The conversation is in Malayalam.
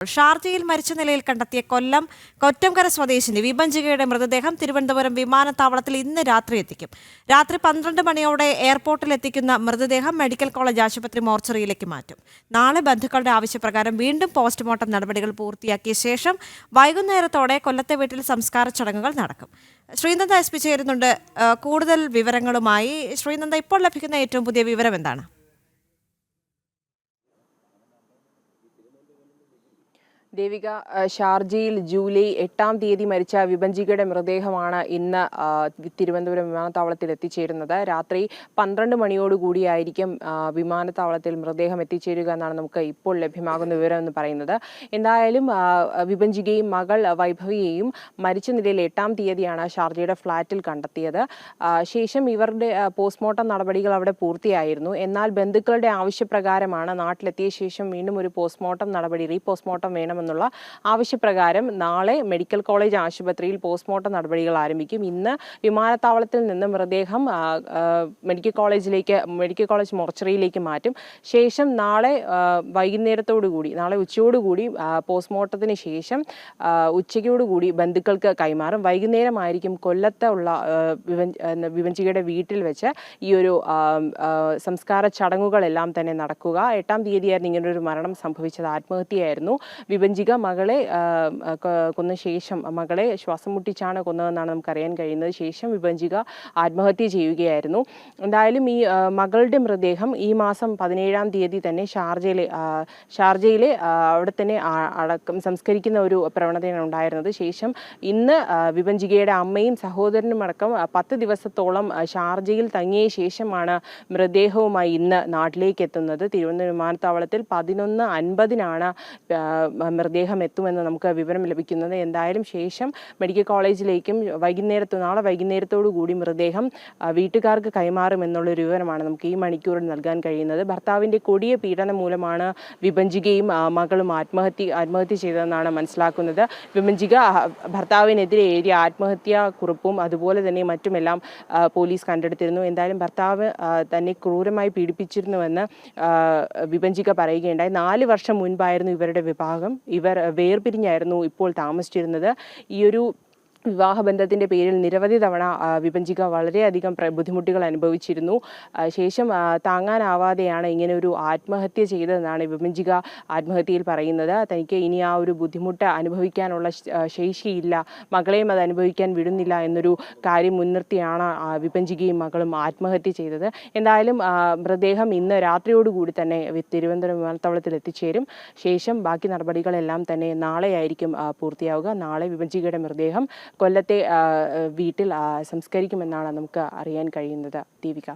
ഷാർജയിൽ മരിച്ച നിലയിൽ കണ്ടെത്തിയ കൊല്ലം കൊറ്റംകര സ്വദേശിനി വിഭജികയുടെ മൃതദേഹം തിരുവനന്തപുരം വിമാനത്താവളത്തിൽ ഇന്ന് രാത്രി എത്തിക്കും. രാത്രി 12 മണിയോടെ എയർപോർട്ടിൽ എത്തിക്കുന്ന മൃതദേഹം മെഡിക്കൽ കോളേജ് ആശുപത്രി മോർച്ചറിയിലേക്ക് മാറ്റും. നാളെ ബന്ധുക്കളുടെ ആവശ്യപ്രകാരം വീണ്ടും പോസ്റ്റ്മോർട്ടം നടപടികൾ പൂർത്തിയാക്കിയ ശേഷം വൈകുന്നേരത്തോടെ കൊല്ലത്തെ വീട്ടിൽ സംസ്കാര ചടങ്ങുകൾ നടക്കും. ശ്രീനന്ദ എസ് പി ചേരുന്നുണ്ട് കൂടുതൽ വിവരങ്ങളുമായി. ശ്രീനന്ദ, ഇപ്പോൾ ലഭിക്കുന്ന ഏറ്റവും പുതിയ വിവരം എന്താണ്? ദേവിക, ഷാർജയിൽ ജൂലൈ 8-ാം തീയതി മരിച്ച വിഭജികയുടെ മൃതദേഹമാണ് ഇന്ന് തിരുവനന്തപുരം വിമാനത്താവളത്തിൽ എത്തിച്ചേരുന്നത്. രാത്രി 12 മണിയോടുകൂടിയായിരിക്കും വിമാനത്താവളത്തിൽ മൃതദേഹം എത്തിച്ചേരുക എന്നാണ് നമുക്ക് ഇപ്പോൾ ലഭ്യമാകുന്ന വിവരം എന്ന് പറയുന്നത്. എന്തായാലും വിഭജികയും മകൾ വൈഭവിയെയും മരിച്ച നിലയിൽ 8-ാം തീയതിയാണ് ഷാർജയുടെ ഫ്ളാറ്റിൽ കണ്ടെത്തിയത്. ശേഷം ഇവരുടെ പോസ്റ്റ്മോർട്ടം നടപടികൾ അവിടെ പൂർത്തിയായിരുന്നു. എന്നാൽ ബന്ധുക്കളുടെ ആവശ്യപ്രകാരമാണ് നാട്ടിലെത്തിയ ശേഷം വീണ്ടും ഒരു പോസ്റ്റ്മോർട്ടം നടപടി പോസ്റ്റ്മോർട്ടം വേണമെന്നുള്ള ആവശ്യപ്രകാരം നാളെ മെഡിക്കൽ കോളേജ് ആശുപത്രിയിൽ പോസ്റ്റ്മോർട്ടം നടപടികൾ ആരംഭിക്കും. ഇന്ന് വിമാനത്താവളത്തിൽ നിന്ന് മൃതദേഹം മെഡിക്കൽ കോളേജ് മോർച്ചറിയിലേക്ക് മാറ്റും. ശേഷം നാളെ നാളെ ഉച്ചയോടുകൂടി പോസ്റ്റ്മോർട്ടത്തിന് ശേഷം ഉച്ചയോടുകൂടി ബന്ധുക്കൾക്ക് കൈമാറും. വൈകുന്നേരമായിരിക്കും കൊല്ലത്തുള്ള വിഭജികയുടെ വീട്ടിൽ വെച്ച് ഈ ഒരു സംസ്കാര ചടങ്ങുകളെല്ലാം തന്നെ നടക്കുക. 8-ാം തീയതിയായിരുന്നു ഇങ്ങനൊരു മരണം സംഭവിച്ചത്. ആത്മഹത്യയായിരുന്നു. വിഭജിക മകളെ കൊന്ന ശേഷം മകളെ ശ്വാസം മുട്ടിച്ചാണ് കൊന്നതെന്നാണ് നമുക്കറിയാൻ കഴിയുന്നത്. ശേഷം വിഭജിക ആത്മഹത്യ ചെയ്യുകയായിരുന്നു. എന്തായാലും ഈ മകളുടെ മൃതദേഹം ഈ മാസം 17-ാം തീയതി തന്നെ ഷാർജയിലെ അവിടെ തന്നെ സംസ്കരിക്കുന്ന ഒരു പ്രവണതയാണ് ഉണ്ടായിരുന്നത്. ശേഷം ഇന്ന് വിഭജികയുടെ അമ്മയും സഹോദരനും അടക്കം 10 ദിവസത്തോളം ഷാർജയിൽ തങ്ങിയ ശേഷമാണ് മൃതദേഹവുമായി ഇന്ന് നാട്ടിലേക്ക് എത്തുന്നത്. തിരുവനന്തപുരം വിമാനത്താവളത്തിൽ 11:50-നാണ് മൃതദേഹം എത്തുമെന്ന് നമുക്ക് വിവരം ലഭിക്കുന്നത്. എന്തായാലും ശേഷം മെഡിക്കൽ കോളേജിലേക്കും നാളെ വൈകുന്നേരത്തോടു കൂടി മൃതദേഹം വീട്ടുകാർക്ക് കൈമാറുമെന്നുള്ളൊരു വിവരമാണ് നമുക്ക് ഈ മണിക്കൂറിൽ നൽകാൻ കഴിയുന്നത്. ഭർത്താവിൻ്റെ കൊടിയ പീഡനം മൂലമാണ് വിഭജികയും മകളും ആത്മഹത്യ ചെയ്തതെന്നാണ് മനസ്സിലാക്കുന്നത്. വിഭജിക ഭർത്താവിനെതിരെ എഴുതിയ ആത്മഹത്യാ കുറിപ്പും അതുപോലെ തന്നെ മറ്റുമെല്ലാം പോലീസ് കണ്ടെടുത്തിരുന്നു. എന്തായാലും ഭർത്താവ് തന്നെ ക്രൂരമായി പീഡിപ്പിച്ചിരുന്നുവെന്ന് വിഭജിക പറയുകയുണ്ടായി. 4 വർഷം മുൻപായിരുന്നു ഇവരുടെ വിവാഹം. ഇവർ വേർപിരിഞ്ഞായിരുന്നു ഇപ്പോൾ താമസിച്ചിരുന്നത്. ഈ ഒരു വിവാഹബന്ധത്തിൻ്റെ പേരിൽ നിരവധി തവണ വിഭജിക വളരെയധികം ബുദ്ധിമുട്ടുകൾ അനുഭവിച്ചിരുന്നു. ശേഷം താങ്ങാനാവാതെയാണ് ഇങ്ങനെ ഒരു ആത്മഹത്യ ചെയ്തതെന്നാണ് വിഭജിക ആത്മഹത്യയിൽ പറയുന്നത്. തനിക്ക് ഇനി ആ ഒരു ബുദ്ധിമുട്ട് അനുഭവിക്കാനുള്ള ശേഷിയില്ല, മകളെയും അത് അനുഭവിക്കാൻ വിടുന്നില്ല എന്നൊരു കാര്യം മുൻനിർത്തിയാണ് വിഭജികയും മകളും ആത്മഹത്യ ചെയ്തത്. എന്തായാലും മൃതദേഹം ഇന്ന് രാത്രിയോടുകൂടി തന്നെ തിരുവനന്തപുരം വിമാനത്താവളത്തിൽ എത്തിച്ചേരും. ശേഷം ബാക്കി നടപടികളെല്ലാം തന്നെ നാളെയായിരിക്കും പൂർത്തിയാവുക. നാളെ വിഭജികയുടെ മൃതദേഹം കൊല്ലത്തെ വീട്ടിൽ സംസ്കരിക്കുമെന്നാണ് നമുക്ക് അറിയാൻ കഴിയുന്നത്. ദീപിക.